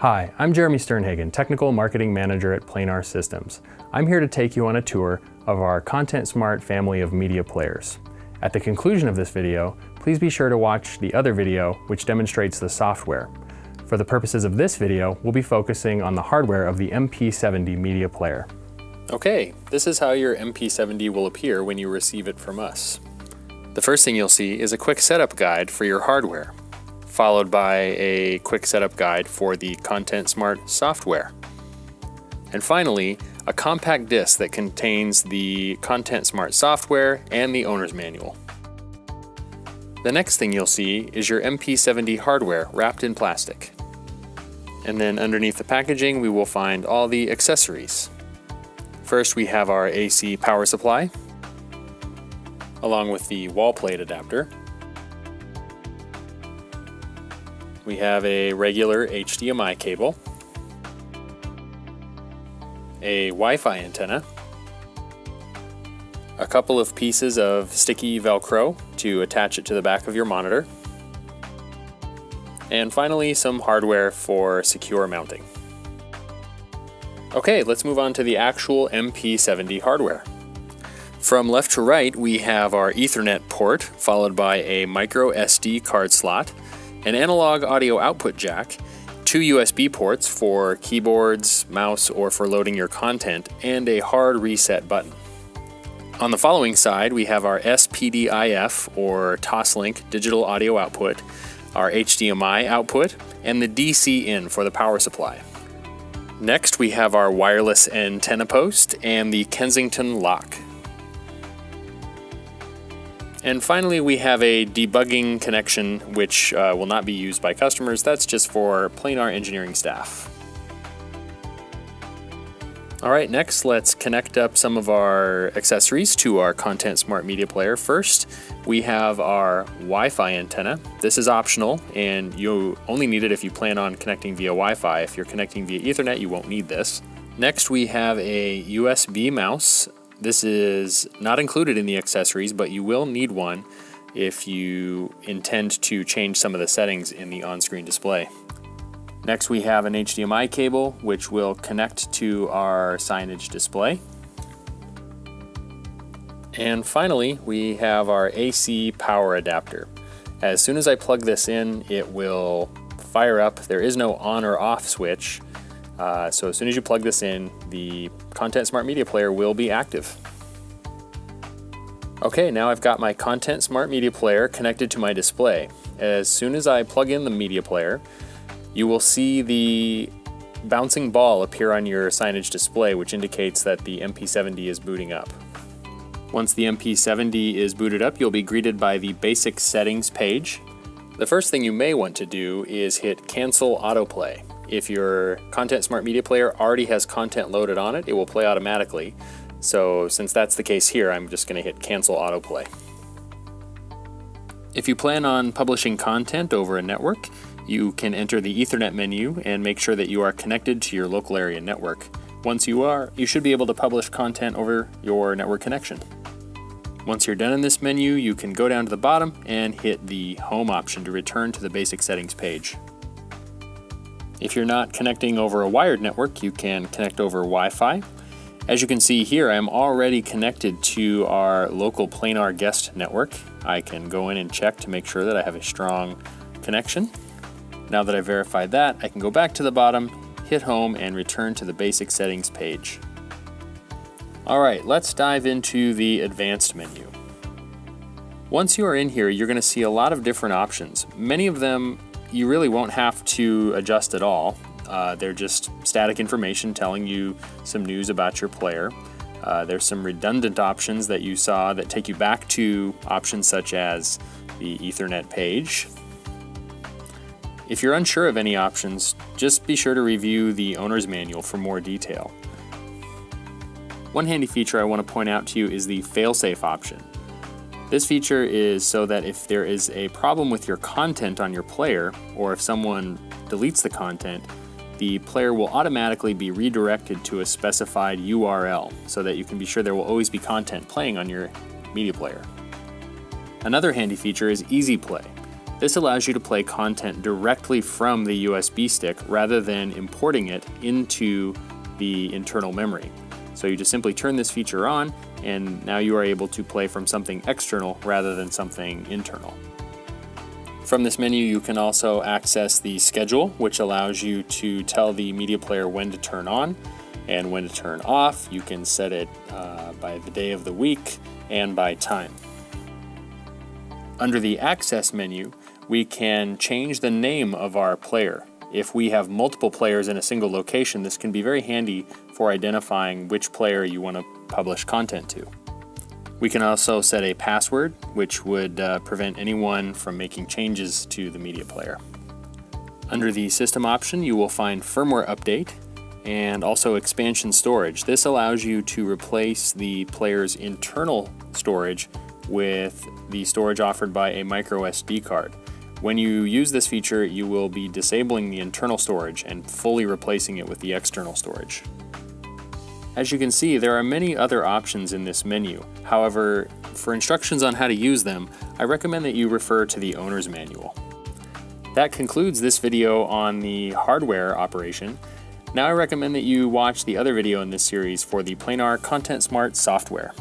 Hi, I'm Jeremy Sternhagen, Technical Marketing Manager at Planar Systems. I'm here to take you on a tour of our ContentSmart family of media players. At the conclusion of this video, please be sure to watch the other video which demonstrates the software. For the purposes of this video, we'll be focusing on the hardware of the MP70 media player. Okay, this is how your MP70 will appear when you receive it from us. The first thing you'll see is a quick setup guide for your hardware, followed by a quick setup guide for the ContentSmart software. And finally, a compact disc that contains the ContentSmart software and the owner's manual. The next thing you'll see is your MP70 hardware wrapped in plastic. And then underneath the packaging, we will find all the accessories. First, we have our AC power supply, along with the wall plate adapter. We have a regular HDMI cable, a Wi-Fi antenna, a couple of pieces of sticky Velcro to attach it to the back of your monitor, and finally some hardware for secure mounting. Okay, let's move on to the actual MP70 hardware. From left to right, we have our Ethernet port, followed by a micro SD card slot, an analog audio output jack, two USB ports for keyboards, mouse, or for loading your content, and a hard reset button. On the following side, we have our SPDIF or Toslink digital audio output, our HDMI output, and the DC in for the power supply. Next, we have our wireless antenna post and the Kensington lock. And finally, we have a debugging connection which will not be used by customers. That's just for Planar engineering staff. All right, next let's connect up some of our accessories to our ContentSmart media player. First, we have our Wi-Fi antenna. This is optional and you only need it if you plan on connecting via Wi-Fi. If you're connecting via Ethernet, you won't need this. Next, we have a USB mouse. This is not included in the accessories, but you will need one if you intend to change some of the settings in the on-screen display. Next, we have an HDMI cable, which will connect to our signage display. And finally, we have our AC power adapter. As soon as I plug this in, it will fire up. There is no on or off switch. So as soon as you plug this in, the ContentSmart media player will be active. Okay, now I've got my ContentSmart media player connected to my display. As soon as I plug in the media player, you will see the bouncing ball appear on your signage display, which indicates that the MP70 is booting up. Once the MP70 is booted up, you'll be greeted by the basic settings page. The first thing you may want to do is hit Cancel Autoplay. If your ContentSmart media player already has content loaded on it, it will play automatically. So since that's the case here, I'm just going to hit Cancel Autoplay. If you plan on publishing content over a network, you can enter the Ethernet menu and make sure that you are connected to your local area network. Once you are, you should be able to publish content over your network connection. Once you're done in this menu, you can go down to the bottom and hit the Home option to return to the basic settings page. If you're not connecting over a wired network, you can connect over Wi-Fi. As you can see here, I'm already connected to our local Planar guest network. I can go in and check to make sure that I have a strong connection. Now that I've verified that, I can go back to the bottom, hit Home, and return to the basic settings page. All right, let's dive into the advanced menu. Once you are in here, you're going to see a lot of different options. Many of them you really won't have to adjust at all. They're just static information telling you some news about your player. There's some redundant options that you saw that take you back to options such as the Ethernet page. If you're unsure of any options, just be sure to review the owner's manual for more detail. One handy feature I want to point out to you is the failsafe option. This feature is so that if there is a problem with your content on your player, or if someone deletes the content, the player will automatically be redirected to a specified URL so that you can be sure there will always be content playing on your media player. Another handy feature is Easy Play. This allows you to play content directly from the USB stick rather than importing it into the internal memory. So you just simply turn this feature on, and now you are able to play from something external rather than something internal. From this menu, you can also access the schedule, which allows you to tell the media player when to turn on and when to turn off. You can set it by the day of the week and by time. Under the Access menu, we can change the name of our player. If we have multiple players in a single location, this can be very handy for identifying which player you want to publish content to. We can also set a password, which would prevent anyone from making changes to the media player. Under the System option, you will find Firmware Update and also Expansion Storage. This allows you to replace the player's internal storage with the storage offered by a micro SD card. When you use this feature, you will be disabling the internal storage and fully replacing it with the external storage. As you can see, there are many other options in this menu. However, for instructions on how to use them, I recommend that you refer to the owner's manual. That concludes this video on the hardware operation. Now I recommend that you watch the other video in this series for the Planar ContentSmart software.